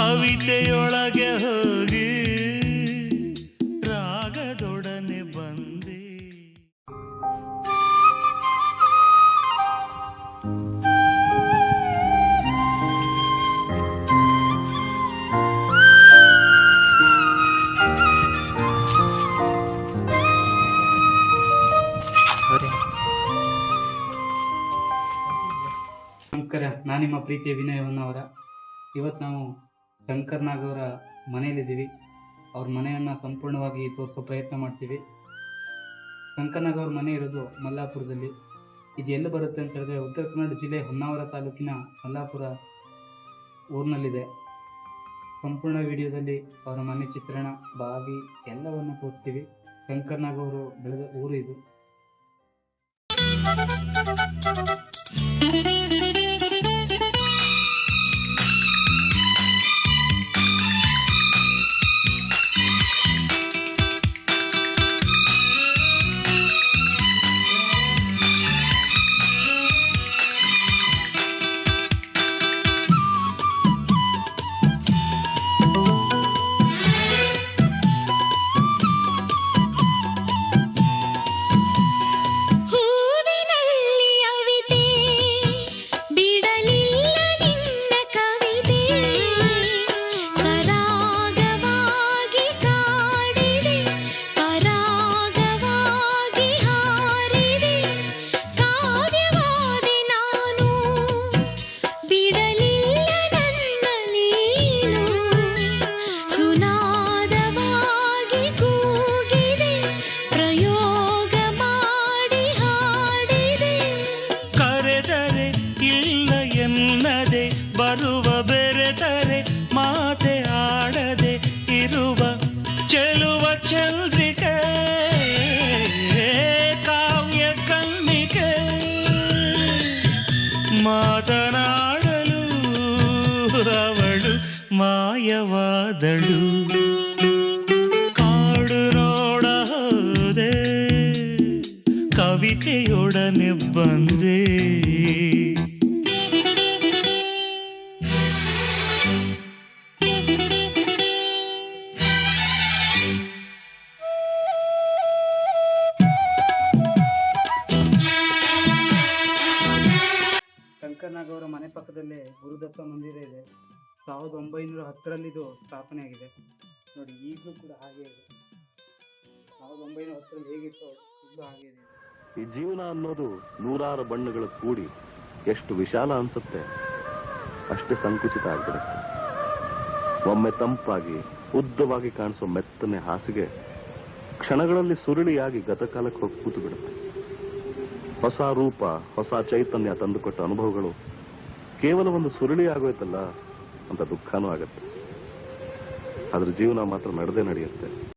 ಕವಿತೆಯೊಳಗೆ ಹೋಗಿ ರಾಗದೊಡನೆ ಬಂದೆ. ನಮಸ್ಕಾರ, ನಾನು ನಿಮ್ಮ ಪ್ರೀತಿಯ ವಿನಯ ಹೊನ್ನವರ. ಇವತ್ತು ನಾವು ಶಂಕರ್ ನಾಗ್ ಅವರ ಮನೆಯಲ್ಲಿದ್ದೀವಿ. ಅವ್ರ ಮನೆಯನ್ನು ಸಂಪೂರ್ಣವಾಗಿ ತೋರಿಸೋ ಪ್ರಯತ್ನ ಮಾಡ್ತೀವಿ. ಶಂಕರ್ ನಾಗ್ ಅವ್ರ ಮನೆ ಇರೋದು ಮಲ್ಲಾಪುರದಲ್ಲಿ. ಇದು ಎಲ್ಲಿ ಬರುತ್ತೆ ಅಂತ ಹೇಳಿದ್ರೆ ಉತ್ತರ ಕನ್ನಡ ಜಿಲ್ಲೆ ಹೊನ್ನಾವರ ತಾಲೂಕಿನ ಮಲ್ಲಾಪುರ ಊರಿನಲ್ಲಿದೆ. ಸಂಪೂರ್ಣ ವಿಡಿಯೋದಲ್ಲಿ ಅವರ ಮನೆ ಚಿತ್ರಣ, ಬಾವಿ ಎಲ್ಲವನ್ನು ತೋರಿಸ್ತೀವಿ. ಶಂಕರ್ ನಾಗ್ ಅವರು ಬೆಳೆದ ಊರು ಇದು. ಬರುವ ಬೆರೆತರೆ ಮಾತೆ ಆಡದೆ ಇರುವ ಚೆಲುವ ಚಂದ್ರಿಕೆ ಕಾವ್ಯ ಕಣ್ಣಿಕೆ ಮಾತನಾಡಲು ಅವಳು ಮಾಯವಾದಳು. ಕಾಡು ನೋಡ ಹೋದೆ ಕವಿತೆಯೊಡನೆ ಬಂದೆ. ಶಂಕರ್ ನಾಗ್ ಅವರ ಮನೆ ಪಕ್ಕದಲ್ಲೇ ಗುರುದತ್ತ ಮಂದಿರ ಇದೆ. 1910ರಲ್ಲಿ ಇದು ಸ್ಥಾಪನೆ ಆಗಿದೆ. ನೋಡಿ, ಈಗಲೂ ಕೂಡ ಹಾಗೆ ಇದೆ. 1910ರಲ್ಲಿ ಹೇಗಿತ್ತು ಈಗಲೂ ಹಾಗೆ ಇದೆ. ಈ ಜೀವನ ಅನ್ನೋದು ನೂರಾರು ಬಣ್ಣಗಳು ಕೂಡಿ ಎಷ್ಟು ವಿಶಾಲ ಅನ್ಸುತ್ತೆ ಅಷ್ಟೇ ಸಂಕುಚಿತ ಆಗಿಬಿಡುತ್ತೆ. ಒಮ್ಮೆ ತಂಪಾಗಿ ಉದ್ದವಾಗಿ ಕಾಣಿಸೋ ಮೆತ್ತನೆ ಹಾಸಿಗೆ ಕ್ಷಣಗಳಲ್ಲಿ ಸುರುಳಿಯಾಗಿ ಗತಕಾಲಕ್ಕೆ ಹೋಗಿ ಕೂತು ಬಿಡುತ್ತೆ. ಹೊಸ ರೂಪ, ಹೊಸ ಚೈತನ್ಯ ತಂದುಕೊಟ್ಟ ಅನುಭವಗಳು ಕೇವಲ ಒಂದು ಸುರುಳಿ ಆಗೋಯ್ತಲ್ಲ ಅಂತ ದುಃಖನೂ ಆಗತ್ತೆ. ಆದ್ರೆ ಜೀವನ ಮಾತ್ರ ನಡೆದೇ ನಡೆಯುತ್ತೆ.